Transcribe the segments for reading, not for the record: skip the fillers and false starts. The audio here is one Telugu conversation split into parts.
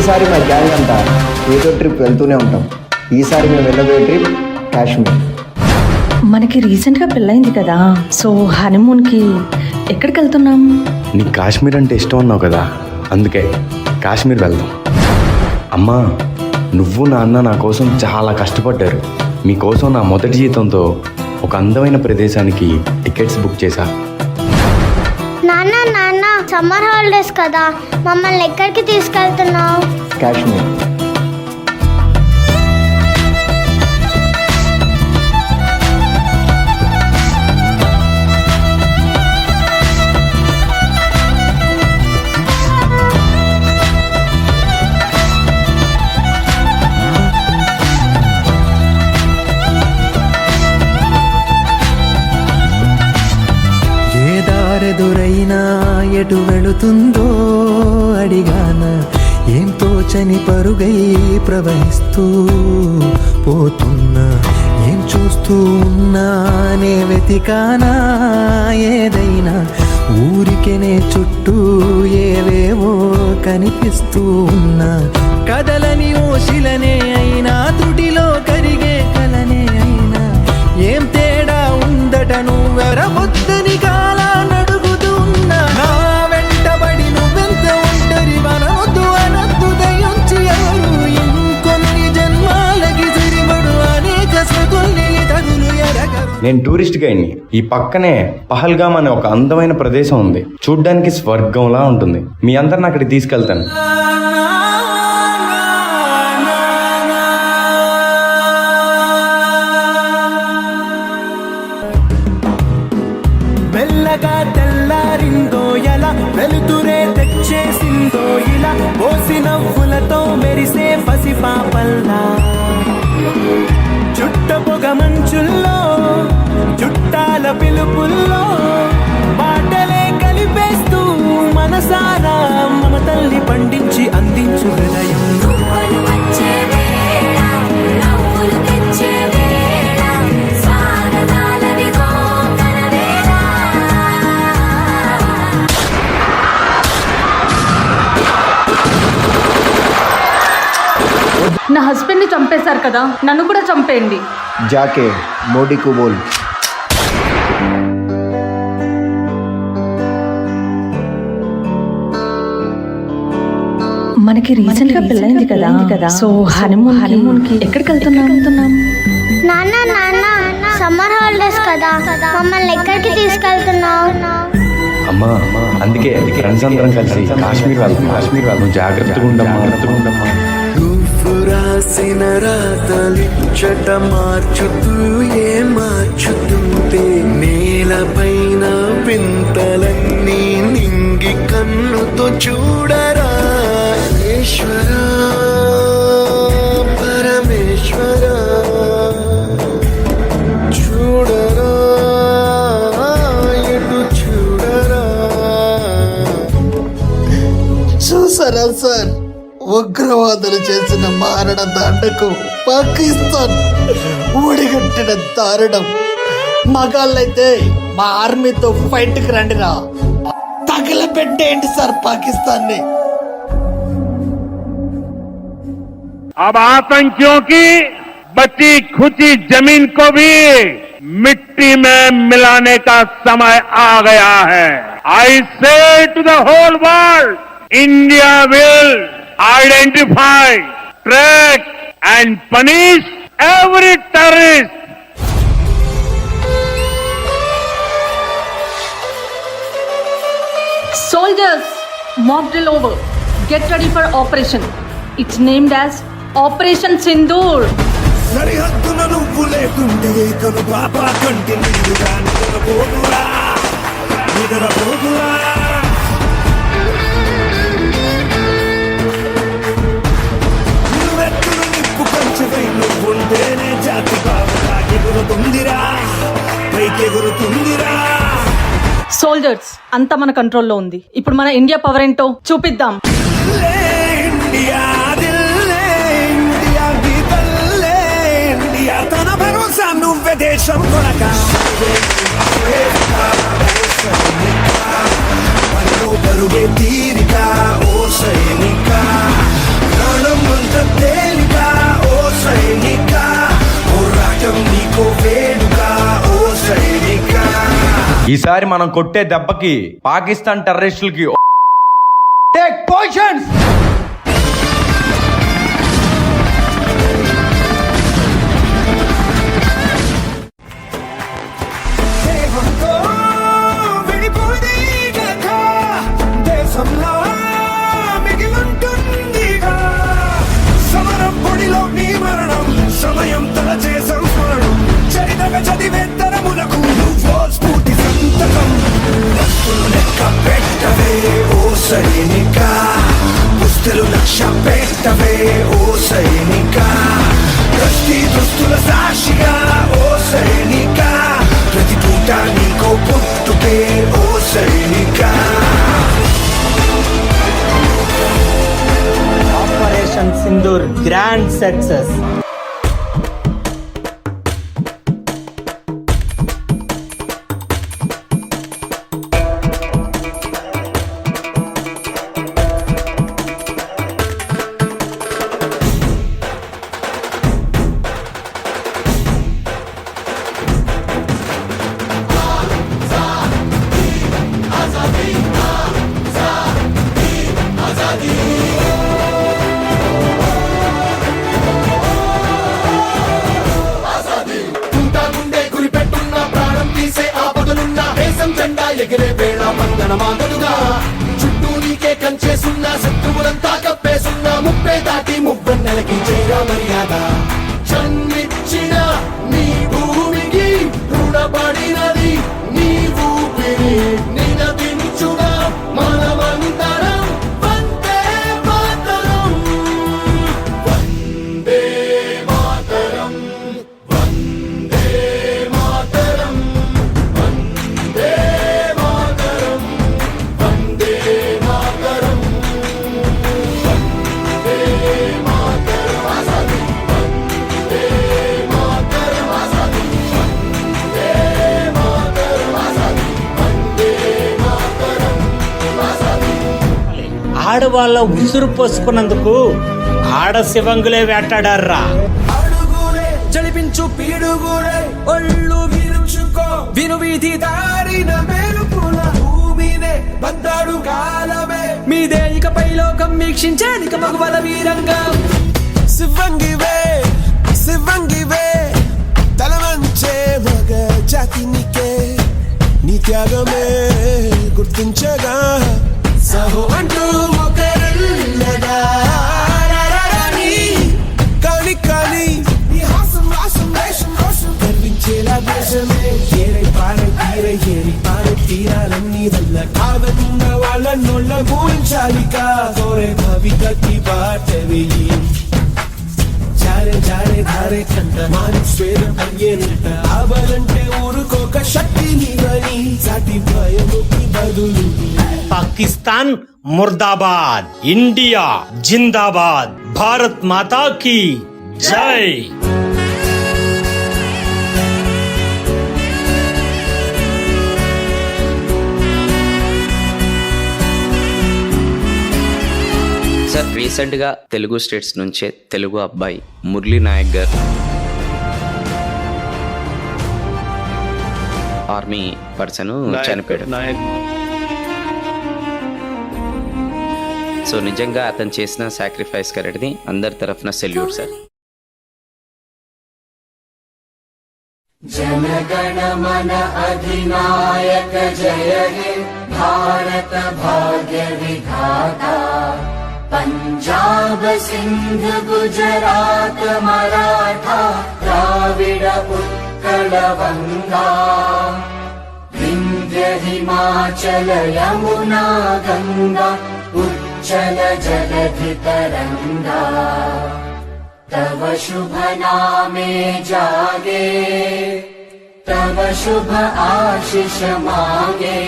ప్రతిసారి మా గ్యాంగ్ అంతా ఏదో ట్రిప్ వెళ్తూనే ఉంటాం. ఈసారి మేము వెళ్ళబోయే ట్రిప్ కాశ్మీర్. మనకి రీసెంట్గా పెళ్ళైంది కదా, సో హనీమూన్కి ఎక్కడికి వెళ్తున్నాం? నీకు కాశ్మీర్ అంటే ఇష్టం అన్నావు కదా, అందుకే కాశ్మీర్ వెళ్దాం. అమ్మా, నువ్వు నాన్న నా కోసం చాలా కష్టపడ్డారు. మీకోసం నా మొదటి జీతంతో ఒక అందమైన ప్రదేశానికి టికెట్స్ బుక్ చేశా. నాన్న నాన్న, సమ్మర్ హాలిడేస్ కదా, మమ్మల్ని ఎక్కడికి తీసుకెళ్తున్నావు? కాశ్మీర్. ఎదురైనా ఎటు వెళుతుందో అడిగాన, ఏం తోచని పరుగై ప్రవహిస్తూ పోతున్నా, ఏం చూస్తూ ఉన్నానే వెతికానా ఏదైనా, ఊరికెనే చుట్టూ ఏవేవో కనిపిస్తూ ఉన్నా, కదలని ఓశిలనే అయినా తుడిలో కరిగే కలనే అయినా, ఏం తేడా ఉందట నువ్వెరవొద్దని కాలా నడుగుతూ ఉన్నా, నా వెంటబడి నువ్వెంత ఒంటరి వనవద్దు అనద్దు దయించి ఎవరు, ఇంకొన్ని జన్మాలకి సరిపడు అనేక సగుల్ని తగులు ఎరగరు. నేను టూరిస్ట్ గైడ్ని. ఈ పక్కనే పహల్గామ్ అనే ఒక అందమైన ప్రదేశం ఉంది, చూడ్డానికి స్వర్గంలా ఉంటుంది. మీ అందరిని అక్కడికి తీసుకెళ్తాను. మెల్లగా తెల్లారిందో ఎలా, వెలుతురే తెచ్చేసిందో ఇలా, పోసి నవ్వులతో మెరిసే పసిపాపల్లా, చుట్ట పొగ మంచుల్లో చుట్టాల పిలుపుల్లో మాటలే కలిపేస్తూ మనసారా మమతల్ని పండించి అందించు హృదయం. నా హస్బెండ్ని చంపేశారు కదా, నన్ను కూడా చంపేయండి. జాకే మోడీకు బోల్. మనకి రీసెంట్గా పెళ్ళైంది కదా, సో హనీమూన్కి ఎక్కడికి వెళ్తున్నాం? నాన్న నాన్న, సమ్మర్ హాలిడేస్ కదా, మమ్మల్ని ఎక్కడికి తీసుకెళ్తున్నావు? అమ్మా, అందుకే ఫ్రెండ్స్ అందరం కలిసి కాశ్మీర్ వెళ్దాం. జాగ్రత్తగా ఉండమ్మా. రాసిన రాతలిచ్చట మార్చుతూ ఏ మార్చుతుంటే, నేలపైన వింతలన్నీ నింగి కన్నుతో చూడరా ఈశ్వరా పరమేశ్వరా, చూడరా ఎటు చూడరా. చూసారా సార్, ఉగ్రవాదులు చేసిన మారణ దండకు పాకిస్తాన్ ఊడిగట్టిన దారుణం. మగాళ్ళైతే మా ఆర్మీతో ఫైట్కి రండిరా, తగలబెట్టేయండి సార్ పాకిస్తాన్ ని. अब आतंकियों की बची खुची जमीन को भी मिट्टी में मिलाने का समय आ गया है. I say to the whole world, India will identify, track and punish every terrorist. Soldiers, mock drill over. Get ready for operation. It's named as Operation Sindoor. సరిహద్దున నువ్వు లేకుంటే కను పాప కంటి నిండుగా నిద్రపోదురా. నువ్వెత్తును నిప్పు పంచవై నువ్వుంటేనే జాతి బాగా ఎగురుతుందిరా, పైకెగురుతుందిరా. సోల్జర్స్, అంతా మన కంట్రోల్లో ఉంది. ఇప్పుడు మన ఇండియా పవర్ ఏంటో చూపిద్దాం. తన భరోసా నువ్వే దేశం కొనక, పరుగే తీరిక ఓ సైనిక, ఈసారి మనం కొట్టే దెబ్బకి పాకిస్తాన్ టెర్రరిస్టులకి టేక్ పొజిషన్స్. దేవంతో విడిపోదే గత దేశంలో మిగిలుంటుందిగా సమరం పొడిలో నీ మరణం సమయం తలచే సంస్మరణం చరితగా చదివే తరములకు నువ్వో స్ఫూర్తి సంతకం వస్తులు లెక్క పెట్టవే ఓ సైనిక పుస్తలు లక్ష్య పెట్టవే ఓ సైనిక దృష్టి దుస్తుల సాక్షిగా ఓ సైనిక ప్రతి పూట నీకో పుట్టుకే ఓ సైనిక ఆపరేషన్ సింధూర్ గ్రాండ్ సక్సెస్. ఎగిరే వేళ పందన మాదలుగా చుట్టూ నీకే కంచేసున్నా శత్రువులంతా కప్పేసున్నా ముప్పే దాటి మువ్వెన్నెలకి చేరా మర్యాద జన్మిచ్చిన నీ భూమికి రుణపడినది నీ ఊపిరి నినదించుగా మనమంతరం వందే మాతరం వందే మాతరం వందే మాతరం వందే మాతరం వందే మాతరం వందే మాతరం ఆజాదీ వందే మాతరం ఆజాదీ వందే మాతరం ఆజాదీ వందే మాతరం ఆజాదీ. ఆడవాళ్ళ ఉసురు పోసుకున్నందుకు ఆడ శివంగులే వేటాడారా. అడుగులే జడిపించు పీడుగులే ఒళ్ళు విరుచుకో విను వీధి దారిన మెరుపుల భూమినే బందాడు కాలమే మీదే ఇకపై లోకం వీక్షించానిక మగవల వీరంగా శివంగివే శివంగివే తలవంచే మగ జాతినికే నీ త్యాగమే గుర్తించగా సహో అంటూ ఒకరుల్లగా కాని కాని నీ హాసం రాసం వేషం రోషం గర్వించేలా దేశమే ఏరై పారై తీరై ఏరి పారై తీరాలన్నీ వల్ల కాదన్న వాళ్ళ నోళ్ళ పూరించాలిక కోరే భవితకి బాటవేయి జారే జారే ధారే కంట మాని స్వేదం అయ్యేనంట ఆబలంటే ఊరుకోక శక్తి నీవని సాటి భయముకి బదులు పాకిస్తాన్ ముర్దాబాద్, ఇండియా జిందాబాద్, భారత్ మాతా కీ జై. సార్ రీసెంట్గా తెలుగు స్టేట్స్ నుంచే తెలుగు అబ్బాయి మురళీ నాయక్ గారు ఆర్మీ పర్సన్ చనిపోయాడు. సో నిజంగా అతను చేసిన సాక్రిఫైస్ అనేది అందరి తరఫున సెల్యూట్ సార్. जनगण मन अधिनायक जय हे भारत भाग्य विधाता पंजाब सिंध गुजरात मराठा द्राविड उत्कल गंगा विंध्य हिमाचल यमुना गंगा उच्चल जलधि तरंगा तव शुभ नामे जागे तव शुभ आशीष मांगे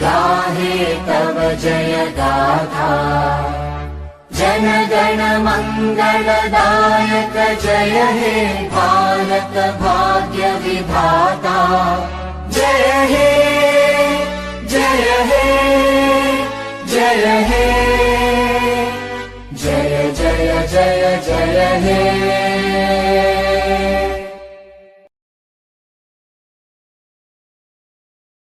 गाहे तव जय गाथा जन गण मंगलदायक जय हे भारत भाग्य विधाता जय हे जय हे जय हे जय जय जय जय हे